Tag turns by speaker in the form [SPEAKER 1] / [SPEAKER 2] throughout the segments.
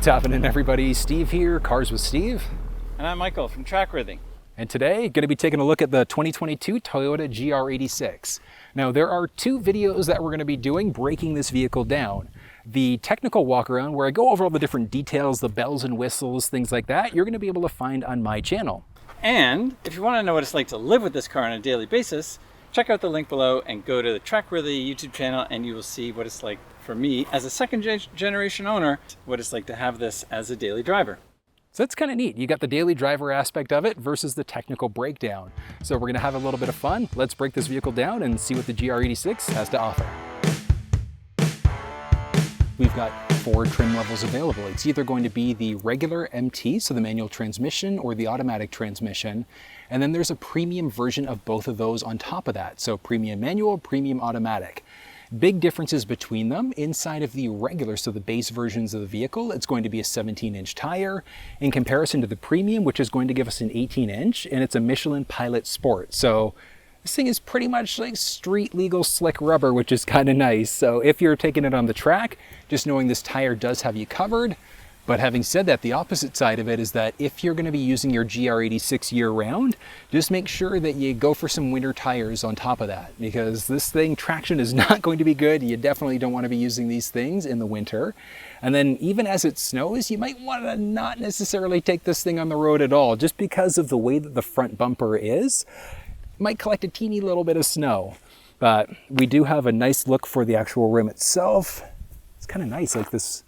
[SPEAKER 1] What's happening, everybody? Steve here, Cars with Steve.
[SPEAKER 2] And I'm Michael from Trackworthy.
[SPEAKER 1] And today, going to be taking a look at the 2022 Toyota GR86. Now, there are two videos that we're going to be doing breaking this vehicle down. The technical walk around, where I go over all the different details, the bells and whistles, things like that, you're going to be able to find on my channel.
[SPEAKER 2] And if you want to know what it's like to live with this car on a daily basis, check out the link below and go to the Trackworthy YouTube channel and you will see what it's like for me as a second generation owner, what it's like to have this as a daily driver.
[SPEAKER 1] So that's kind of neat. You got the daily driver aspect of it versus the technical breakdown. So we're going to have a little bit of fun. Let's break this vehicle down and see what the GR86 has to offer. We've got 4 trim levels available. It's either going to be the regular MT, so the manual transmission, or the automatic transmission. And then there's a premium version of both of those on top of that. So premium manual, premium automatic. Big differences between them. Inside of the regular, so the base versions of the vehicle, it's going to be a 17-inch tire in comparison to the premium, which is going to give us an 18-inch, and it's a Michelin Pilot Sport. So this thing is pretty much like street legal slick rubber, which is kind of nice. So if you're taking it on the track, just knowing this tire does have you covered. But having said that, the opposite side of it is that if you're going to be using your GR86 year-round, just make sure that you go for some winter tires on top of that, because this thing, traction is not going to be good. You definitely don't want to be using these things in the winter. And then even as it snows, you might want to not necessarily take this thing on the road at all, just because of the way that the front bumper is. It might collect a teeny little bit of snow. But we do have a nice look for the actual rim itself. It's kind of nice, like this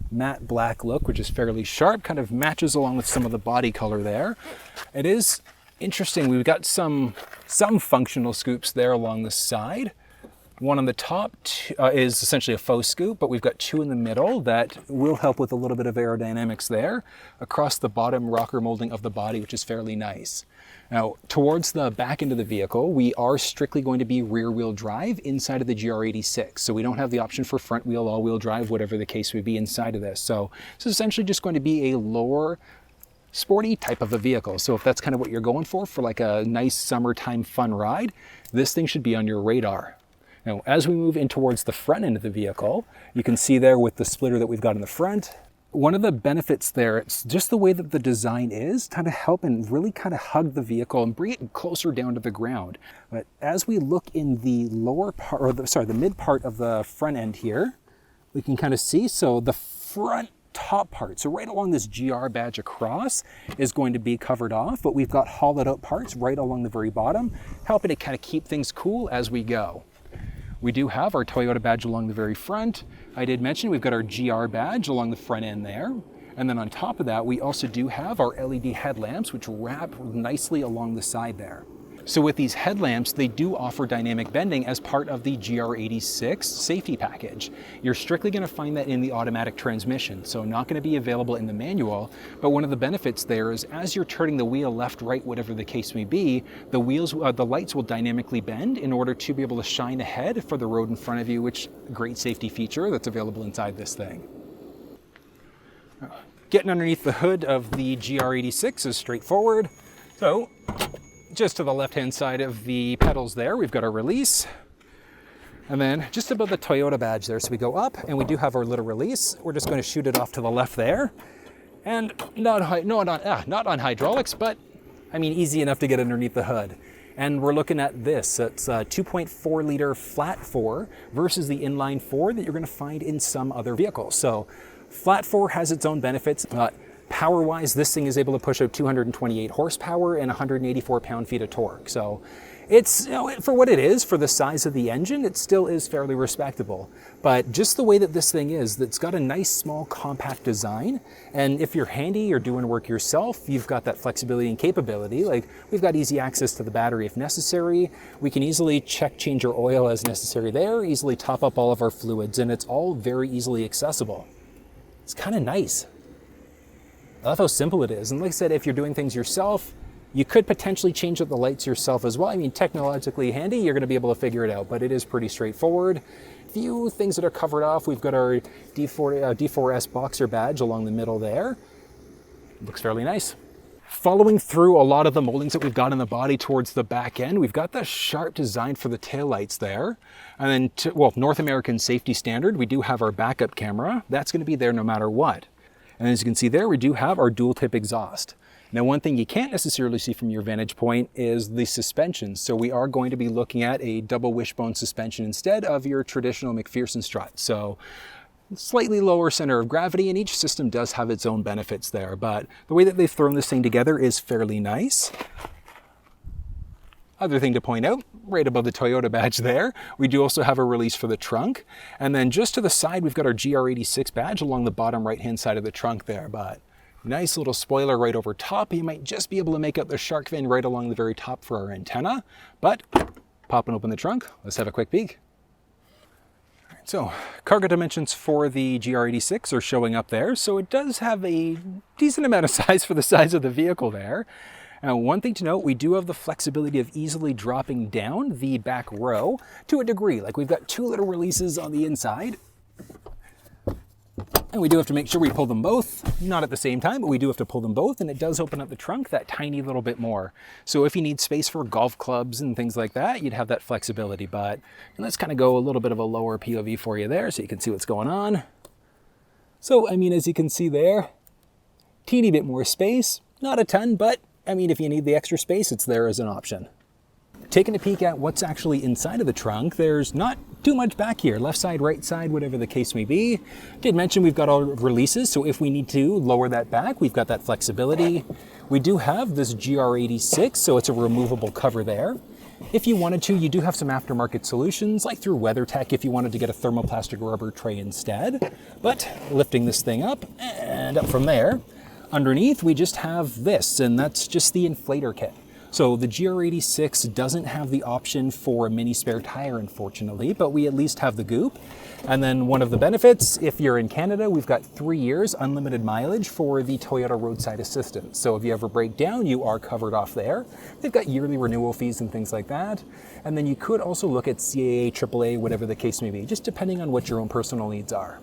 [SPEAKER 1] matte black look, which is fairly sharp, kind of matches along with some of the body color there. It is interesting. We've got some functional scoops there along the side. One on the top is essentially a faux scoop, but we've got 2 in the middle that will help with a little bit of aerodynamics there across the bottom rocker molding of the body, which is fairly nice. Now, towards the back end of the vehicle, we are strictly going to be rear-wheel drive inside of the GR86. So we don't have the option for front-wheel, all-wheel drive, whatever the case would be inside of this. So it's essentially just going to be a lower, sporty type of a vehicle. So if that's kind of what you're going for like a nice summertime fun ride, this thing should be on your radar. Now, as we move in towards the front end of the vehicle, you can see there with the splitter that we've got in the front, one of the benefits there, it's just the way that the design is, kind of help and really kind of hug the vehicle and bring it closer down to the ground. But as we look in the lower part, or the mid part of the front end here, we can kind of see, so the front top part, so right along this GR badge across, is going to be covered off, but we've got hollowed out parts right along the very bottom, helping to kind of keep things cool as we go. We do have our Toyota badge along the very front. I did mention we've got our GR badge along the front end there. And then on top of that, we also do have our LED headlamps, which wrap nicely along the side there. So with these headlamps, they do offer dynamic bending as part of the GR86 safety package. You're strictly going to find that in the automatic transmission, so not going to be available in the manual. But one of the benefits there is as you're turning the wheel left, right, whatever the case may be, the lights will dynamically bend in order to be able to shine ahead for the road in front of you, which is a great safety feature that's available inside this thing. Getting underneath the hood of the GR86 is straightforward. So just to the left-hand side of the pedals there, we've got our release. And then just above the Toyota badge there, so we go up and we do have our little release. We're just going to shoot it off to the left there. And not on hydraulics, but I mean, easy enough to get underneath the hood. And we're looking at this. It's a 2.4 liter flat 4 versus the inline 4 that you're going to find in some other vehicles. So flat 4 has its own benefits, but power-wise, this thing is able to push out 228 horsepower and 184 pound-feet of torque. So it's, for what it is, for the size of the engine, it still is fairly respectable. But just the way that this thing is, it's got a nice, small, compact design. And if you're handy or doing work yourself, you've got that flexibility and capability. Like, we've got easy access to the battery if necessary. We can easily change our oil as necessary there, easily top up all of our fluids, and it's all very easily accessible. It's kind of nice. I love how simple it is. And like I said, if you're doing things yourself, you could potentially change up the lights yourself as well. I mean, technologically handy, you're going to be able to figure it out, but it is pretty straightforward. Few things that are covered off. We've got our D4S boxer badge along the middle there. Looks fairly nice. Following through a lot of the moldings that we've got in the body towards the back end, we've got the sharp design for the taillights there. And then, North American safety standard, we do have our backup camera. That's going to be there no matter what. And as you can see there, we do have our dual tip exhaust. Now, one thing you can't necessarily see from your vantage point is the suspension. So we are going to be looking at a double wishbone suspension instead of your traditional McPherson strut. So slightly lower center of gravity, and each system does have its own benefits there, but the way that they've thrown this thing together is fairly nice. Other thing to point out, right above the Toyota badge there, we do also have a release for the trunk, and then just to the side we've got our GR86 badge along the bottom right hand side of the trunk there, but nice little spoiler right over top. You might just be able to make out the shark fin right along the very top for our antenna, but popping open the trunk, let's have a quick peek. So, cargo dimensions for the GR86 are showing up there, so it does have a decent amount of size for the size of the vehicle there. And one thing to note, we do have the flexibility of easily dropping down the back row to a degree. Like we've got two little releases on the inside, and we do have to make sure we pull them both, not at the same time, but we do have to pull them both, and it does open up the trunk that tiny little bit more. So if you need space for golf clubs and things like that, you'd have that flexibility. But let's kind of go a little bit of a lower POV for you there so you can see what's going on. So, I mean, as you can see there, teeny bit more space, not a ton, but I mean, if you need the extra space, it's there as an option. Taking a peek at what's actually inside of the trunk, there's not too much back here. Left side, right side, whatever the case may be. Did mention we've got all releases, so if we need to lower that back, we've got that flexibility. We do have this GR86, so it's a removable cover there. If you wanted to, you do have some aftermarket solutions, like through WeatherTech if you wanted to get a thermoplastic rubber tray instead. But lifting this thing up, and up from there, underneath we just have this, and that's just the inflator kit. So the GR86 doesn't have the option for a mini spare tire, unfortunately, but we at least have the goop. And then one of the benefits, if you're in Canada, we've got 3 years unlimited mileage for the Toyota roadside assistance. So if you ever break down, you are covered off there. They've got yearly renewal fees and things like that. And then you could also look at CAA, AAA, whatever the case may be, just depending on what your own personal needs are.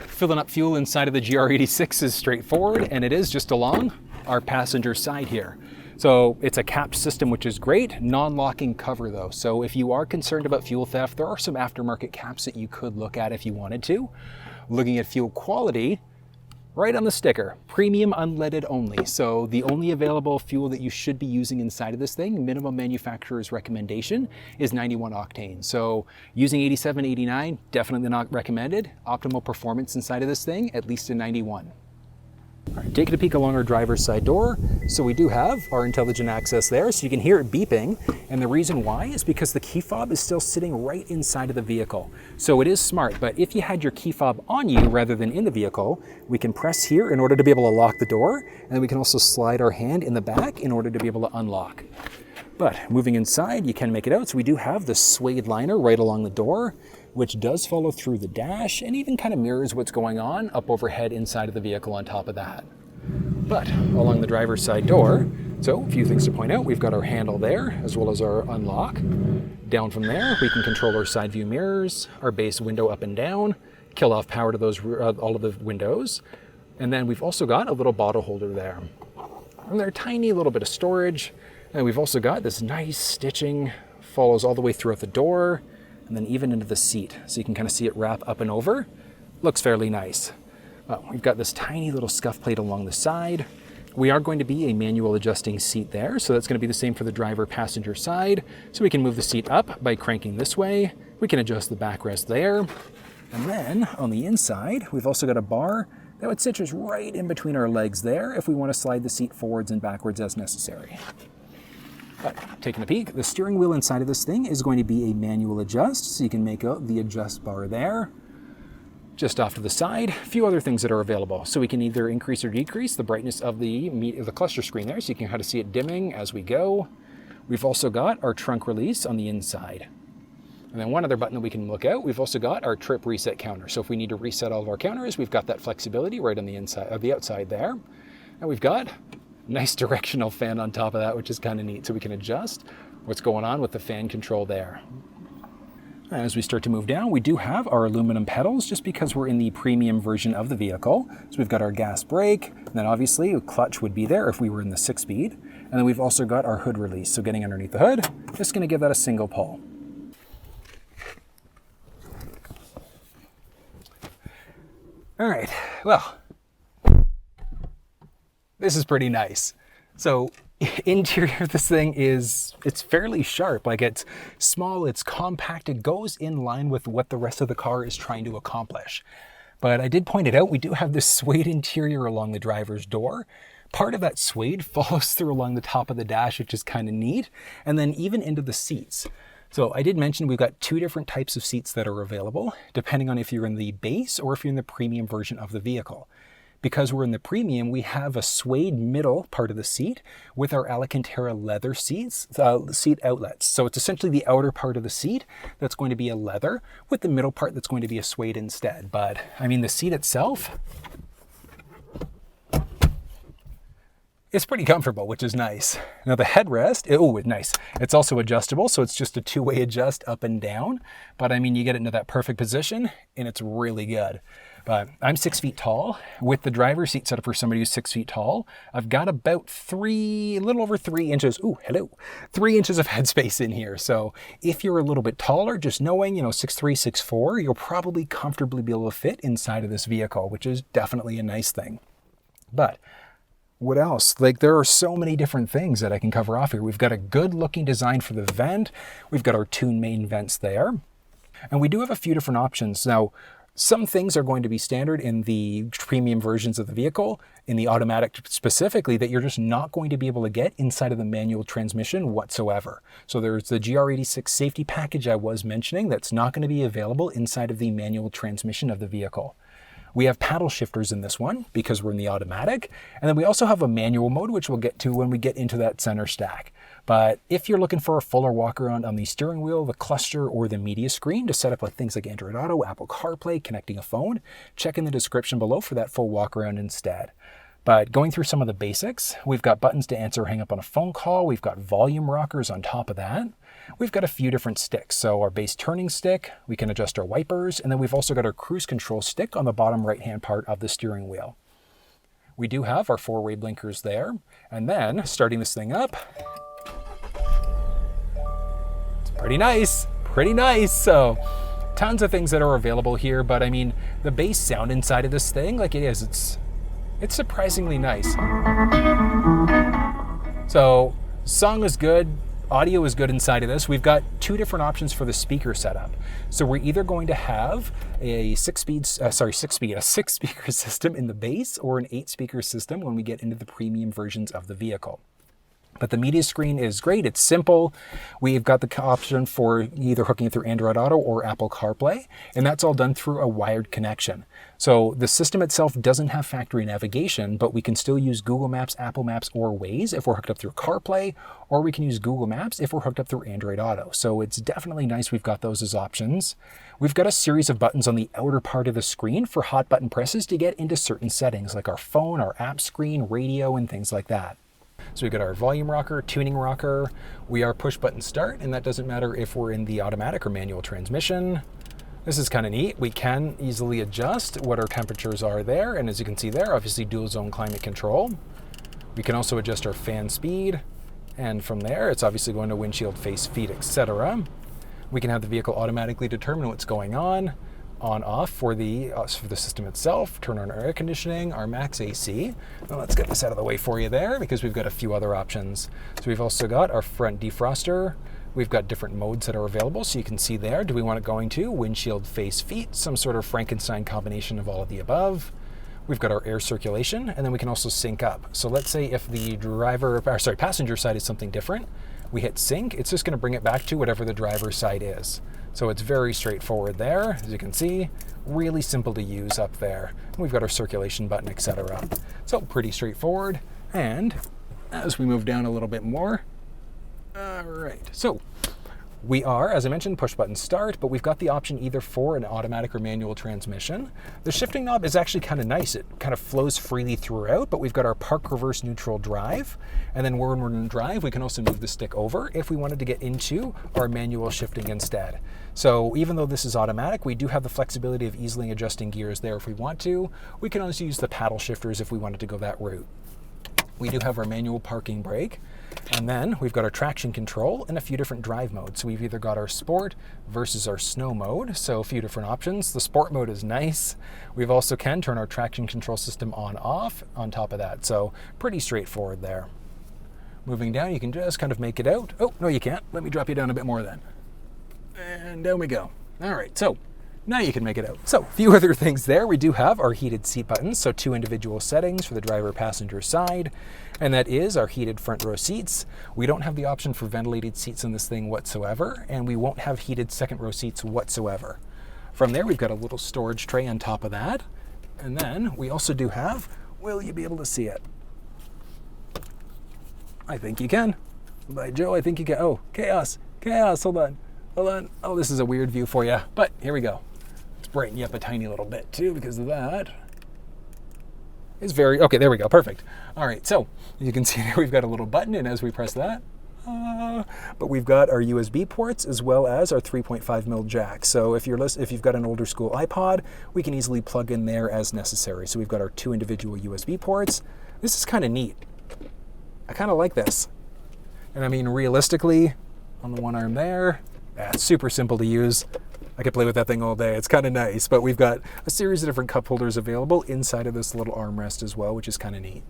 [SPEAKER 1] Filling up fuel inside of the GR86 is straightforward, and it is just along our passenger side here. So it's a capped system, which is great, non-locking cover though. So if you are concerned about fuel theft, there are some aftermarket caps that you could look at if you wanted to. Looking at fuel quality, right on the sticker, premium unleaded only. So the only available fuel that you should be using inside of this thing, minimum manufacturer's recommendation, is 91 octane. So using 87, 89, definitely not recommended. Optimal performance inside of this thing, at least a 91. All right, taking a peek along our driver's side door. So we do have our intelligent access there, so you can hear it beeping. And the reason why is because the key fob is still sitting right inside of the vehicle. So it is smart, but if you had your key fob on you rather than in the vehicle, we can press here in order to be able to lock the door. And then we can also slide our hand in the back in order to be able to unlock. But moving inside, you can make it out. So we do have the suede liner right along the door, which does follow through the dash and even kind of mirrors what's going on up overhead inside of the vehicle on top of that. But along the driver's side door, so a few things to point out. We've got our handle there, as well as our unlock. Down from there, we can control our side view mirrors, our base window up and down, kill off power to those all of the windows. And then we've also got a little bottle holder there. And they're tiny little bit of storage. And we've also got this nice stitching, follows all the way throughout the door, and then even into the seat. So you can kind of see it wrap up and over. Looks fairly nice. We've got this tiny little scuff plate along the side. We are going to be a manual adjusting seat there, so that's going to be the same for the driver passenger side. So we can move the seat up by cranking this way. We can adjust the backrest there. And then on the inside, we've also got a bar that would sit just right in between our legs there if we want to slide the seat forwards and backwards as necessary. But taking a peek, the steering wheel inside of this thing is going to be a manual adjust, so you can make out the adjust bar there. Just off to the side, a few other things that are available. So we can either increase or decrease the brightness of the cluster screen there, so you can kind of see it dimming as we go. We've also got our trunk release on the inside. And then one other button that we can look out, we've also got our trip reset counter. So if we need to reset all of our counters, we've got that flexibility right on the inside, or the outside there. And we've got nice directional fan on top of that, which is kind of neat, so we can adjust what's going on with the fan control there. as we start to move down, we do have our aluminum pedals just because we're in the premium version of the vehicle. So we've got our gas brake, and then obviously a clutch would be there if we were in the 6-speed. And then we've also got our hood release. So getting underneath the hood, just gonna give that a single pull. All right, well, this is pretty nice. So interior of this thing it's fairly sharp. Like, it's small, it's compact, it goes in line with what the rest of the car is trying to accomplish. But I did point it out, we do have this suede interior along the driver's door. Part of that suede follows through along the top of the dash, which is kind of neat, and then even into the seats. So I did mention we've got 2 different types of seats that are available, depending on if you're in the base or if you're in the premium version of the vehicle. Because we're in the premium, we have a suede middle part of the seat with our Alcantara leather seat outlets. So it's essentially the outer part of the seat that's going to be a leather with the middle part that's going to be a suede instead. But I mean, the seat itself, it's pretty comfortable, which is nice. Now the headrest, oh, it's nice. It's also adjustable, so it's just a 2-way adjust up and down. But I mean, you get it into that perfect position and it's really good. But I'm 6 feet tall. With the driver's seat set up for somebody who's 6 feet tall, I've got about a little over 3 inches, 3 inches of headspace in here. So if you're a little bit taller, just knowing, 6'3", 6'4", you'll probably comfortably be able to fit inside of this vehicle, which is definitely a nice thing. But what else? Like, there are so many different things that I can cover off here. We've got a good looking design for the vent. We've got our 2 main vents there. And we do have a few different options. Now, some things are going to be standard in the premium versions of the vehicle, in the automatic specifically, that you're just not going to be able to get inside of the manual transmission whatsoever. So there's the GR86 safety package I was mentioning that's not going to be available inside of the manual transmission of the vehicle. We have paddle shifters in this one because we're in the automatic. And then we also have a manual mode, which we'll get to when we get into that center stack. But if you're looking for a fuller walk around on the steering wheel, the cluster, or the media screen to set up like things like Android Auto, Apple CarPlay, connecting a phone, check in the description below for that full walk around instead. But going through some of the basics, we've got buttons to answer or hang up on a phone call. We've got volume rockers on top of that. We've got a few different sticks. So our base turning stick, we can adjust our wipers, and then we've also got our cruise control stick on the bottom right-hand part of the steering wheel. We do have our 4-way blinkers there. And then starting this thing up, it's pretty nice, pretty nice. So tons of things that are available here, but I mean, the bass sound inside of this thing, like it is, it's surprisingly nice. So song is good, audio is good inside of this. We've got 2 different options for the speaker setup. So we're either going to have a 6-speaker system in the base or an 8-speaker system when we get into the premium versions of the vehicle. But the media screen is great. It's simple. We've got the option for either hooking it through Android Auto or Apple CarPlay, and that's all done through a wired connection. So the system itself doesn't have factory navigation, but we can still use Google Maps, Apple Maps, or Waze if we're hooked up through CarPlay, or we can use Google Maps if we're hooked up through Android Auto. So it's definitely nice we've got those as options. We've got a series of buttons on the outer part of the screen for hot button presses to get into certain settings, like our phone, our app screen, radio, and things like that. So we've got our volume rocker, tuning rocker, we are push button start, and that doesn't matter if we're in the automatic or manual transmission. This is kind of neat. We can easily adjust what our temperatures are there, and as you can see there, obviously dual zone climate control. We can also adjust our fan speed, and from there it's obviously going to windshield face feet, etc. We can have the vehicle automatically determine what's going on off for the system itself, turn on our air conditioning, our max AC. Now let's get this out of the way for you there because we've got a few other options. So we've also got our front defroster. We've got different modes that are available, so you can see there, do we want it going to windshield face feet, some sort of Frankenstein combination of all of the above. We've got our air circulation, and then we can also sync up. So let's say if the passenger side is something different, we hit sync, it's just gonna bring it back to whatever the driver's side is. So it's very straightforward there. As you can see, really simple to use up there. And we've got our circulation button, etc. So pretty straightforward. And as we move down a little bit more, all right, so We are, as I mentioned, push button start, but we've got the option either for an automatic or manual transmission. The shifting knob is actually kind of nice. It kind of flows freely throughout, but we've got our park reverse neutral drive. And then when we're in drive, we can also move the stick over if we wanted to get into our manual shifting instead. So even though this is automatic, we do have the flexibility of easily adjusting gears there if we want to. We can also use the paddle shifters if we wanted to go that route. We do have our manual parking brake, and then we've got our traction control and a few different drive modes. So we've either got our sport versus our snow mode, so a few different options. The sport mode is nice. We've also can turn our traction control system on off on top of that, so pretty straightforward there. Moving down, you can just kind of make it out. Oh, no you can't. Let me drop you down a bit more then. And down we go. All right, so now you can make it out. So a few other things there. We do have our heated seat buttons, so 2 individual settings for the driver-passenger side, and that is our heated front row seats. We don't have the option for ventilated seats in this thing whatsoever, and we won't have heated second row seats whatsoever. From there, we've got a little storage tray on top of that, and then we also do have, will you be able to see it? I think you can. By Joe, I think you can. Oh, chaos, hold on. Oh, this is a weird view for you, but here we go. Brighten you up a tiny little bit too because of that. It's very, okay, there we go, perfect. All right, so you can see there we've got a little button, and as we press that, but we've got our USB ports as well as our 3.5mm jack. So if you've got an older school iPod, we can easily plug in there as necessary. So we've got our 2 individual USB ports. This is kind of neat. I kind of like this. And I mean, realistically, on the one arm there, it's super simple to use. I could play with that thing all day. It's kind of nice, but we've got a series of different cup holders available inside of this little armrest as well, which is kind of neat.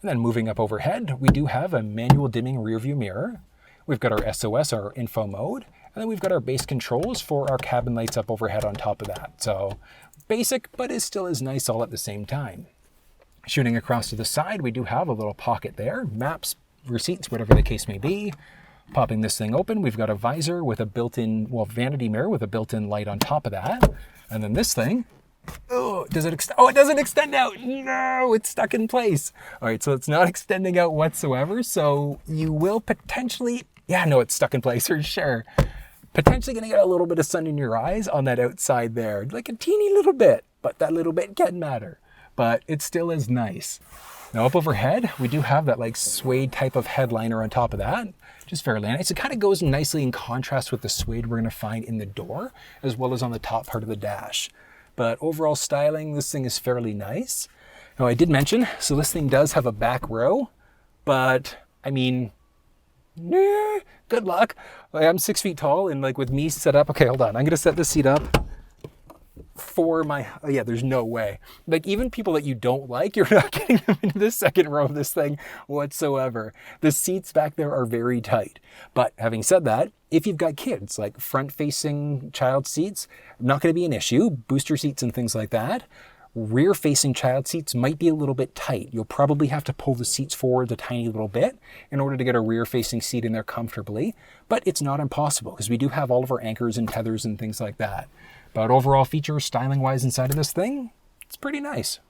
[SPEAKER 1] And then moving up overhead, we do have a manual dimming rear view mirror. We've got our SOS, our info mode, and then we've got our base controls for our cabin lights up overhead on top of that. So basic, but it still is nice all at the same time. Shooting across to the side, we do have a little pocket there, maps, receipts, whatever the case may be. Popping this thing open, we've got a visor with a built-in, well, vanity mirror with a built-in light on top of that. And then this thing, oh, does it extend? Oh, it doesn't extend out. No, it's stuck in place. All right, so it's not extending out whatsoever. So you will potentially, yeah, no, it's stuck in place for sure. Potentially gonna get a little bit of sun in your eyes on that outside there, like a teeny little bit, but that little bit can matter. But it still is nice. Now up overhead, we do have that like suede type of headliner on top of that. Just fairly nice. It kind of goes nicely in contrast with the suede we're going to find in the door, as well as on the top part of the dash. But overall styling, this thing is fairly nice. Now I did mention, so this thing does have a back row, but I mean, good luck. I'm 6 feet tall, and like with me set up, okay, hold on. I'm going to set this seat up for my, oh yeah, there's no way. Like even people that you don't like, you're not getting them into the second row of this thing whatsoever. The seats back there are very tight. But having said that, if you've got kids, like front-facing child seats, not going to be an issue. Booster seats and things like that. Rear-facing child seats might be a little bit tight. You'll probably have to pull the seats forward a tiny little bit in order to get a rear-facing seat in there comfortably. But it's not impossible because we do have all of our anchors and tethers and things like that. But overall features, styling-wise inside of this thing, it's pretty nice.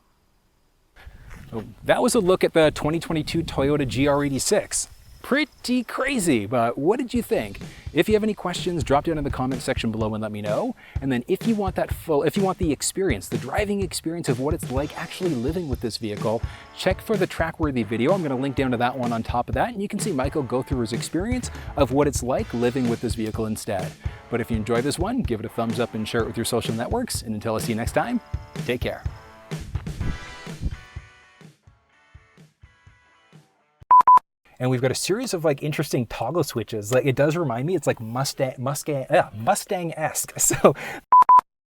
[SPEAKER 1] So that was a look at the 2022 Toyota GR86. Pretty crazy, but what did you think? If you have any questions, drop down in the comment section below and let me know. And then if you want the experience, the driving experience of what it's like actually living with this vehicle, check for the track-worthy video. I'm gonna link down to that one on top of that, and you can see Michael go through his experience of what it's like living with this vehicle instead. But if you enjoyed this one, give it a thumbs up and share it with your social networks. And until I see you next time, take care. And we've got a series of like interesting toggle switches. Like it does remind me, it's like Mustang-esque. So